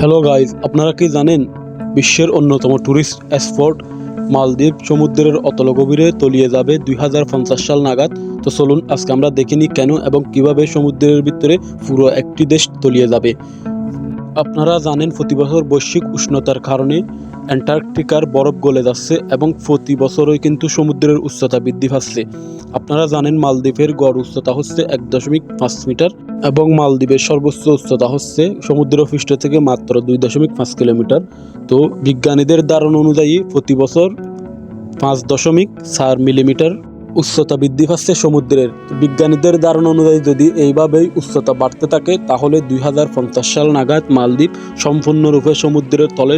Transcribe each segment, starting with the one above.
Hello guys, আপনারা কি জানেন বিশ্বের অন্যতম ট্যুরিস্ট স্পট মালদ্বীপ সমুদ্রের অতল গভীরে তলিয়ে যাবে 2050 সাল নাগাদ। তো চলুন আজকে আমরা দেখিনি কেন এবং কিভাবে সমুদ্রের ভিতরে পুরো একটি দেশ তলিয়ে যাবে। আপনারা জানেন প্রতি বছর বৈশ্বিক উষ্ণতার কারণে অ্যান্টার্কটিকার বরফ গলে যাচ্ছে এবং প্রতি বছরই কিন্তু সমুদ্রের উচ্চতা বৃদ্ধি পাচ্ছে। আপনারা জানেন মালদ্বীপের গড় উচ্চতা হচ্ছে 1.5 মিটার এবং মালদ্বীপের সর্বোচ্চ উচ্চতা হচ্ছে সমুদ্রপৃষ্ঠ থেকে মাত্র 2.5 কিলোমিটার। তো বিজ্ঞানীদের ধারণা অনুযায়ী প্রতি বছর 5.4 মিলিমিটার উচ্চতা বৃদ্ধি পাচ্ছে সমুদ্রের। বিজ্ঞানীদের ধারণা অনুযায়ী যদি এইভাবেই উচ্চতা বাড়তে থাকে তাহলে 2050 সাল নাগাদ মালদ্বীপ সম্পূর্ণরূপে সমুদ্রের তলে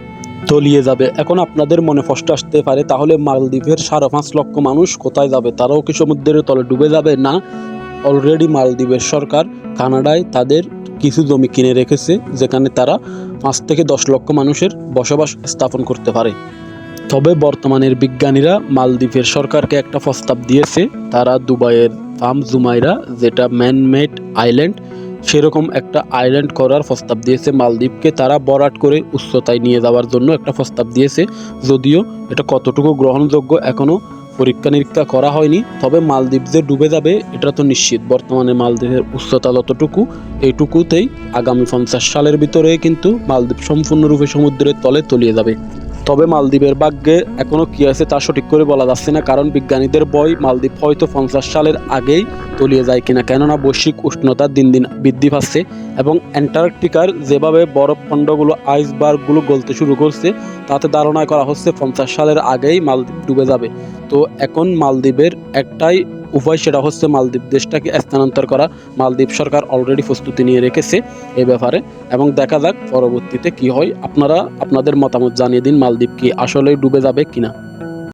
তলিয়ে যাবে। এখন আপনাদের মনে প্রশ্ন আসতে পারে, তাহলে মালদ্বীপের 5.5 লক্ষ মানুষ কোথায় যাবে? তারাও কি সমুদ্রের তলে ডুবে যাবে? না, অলরেডি মালদ্বীপের সরকার কানাডায় তাদের কিছু জমি কিনে রেখেছে, যেখানে তারা 5 থেকে 10 লক্ষ মানুষের বসবাস স্থাপন করতে পারে। তবে বর্তমানের বিজ্ঞানীরা মালদ্বীপের সরকারকে একটা প্রস্তাব দিয়েছে, তারা দুবাইয়ের ফার্ম জুমাইরা, যেটা ম্যানমেড আইল্যান্ড, সেরকম একটা আইল্যান্ড করার প্রস্তাব দিয়েছে। মালদ্বীপকে তারা বরাট করে উচ্চতায় নিয়ে যাওয়ার জন্য একটা প্রস্তাব দিয়েছে। যদিও এটা কতটুকু গ্রহণযোগ্য এখনও পরীক্ষা নিরীক্ষা করা হয়নি, তবে মালদ্বীপ যে ডুবে যাবে এটা তো নিশ্চিত। বর্তমানে মালদ্বীপের উচ্চতা যতটুকু, এইটুকুতেই আগামী 50 সালের ভিতরে কিন্তু মালদ্বীপ সম্পূর্ণরূপে সমুদ্রের তলে তলিয়ে যাবে। তবে মালদ্বীপের ভাগ্যে এখনও কী আছে তা সঠিক করে বলা যাচ্ছে না, কারণ বিজ্ঞানীদের ভয় মালদ্বীপ হয়তো 50 সালের আগেই তলিয়ে যায় কিনা, কেননা বৈশ্বিক উষ্ণতা দিন দিন বৃদ্ধি পাচ্ছে এবং অ্যান্টার্কটিকার যেভাবে বরফখণ্ডগুলো আইসবার্গগুলো গলতে শুরু করছে, তাতে ধারণা করা হচ্ছে 50 সালের আগেই মালদ্বীপ ডুবে যাবে। তো এখন মালদ্বীপের একটাই উপায়, সেটা হচ্ছে মালদ্বীপ দেশটাকে স্থানান্তর করা। মালদ্বীপ সরকার অলরেডি প্রস্তুতি নিয়ে রেখেছে এ ব্যাপারে এবং দেখা যাক পরবর্তীতে কি হয়। আপনারা আপনাদের মতামত জানিয়ে দিন, মালদ্বীপ কি আসলেই ডুবে যাবে কিনা।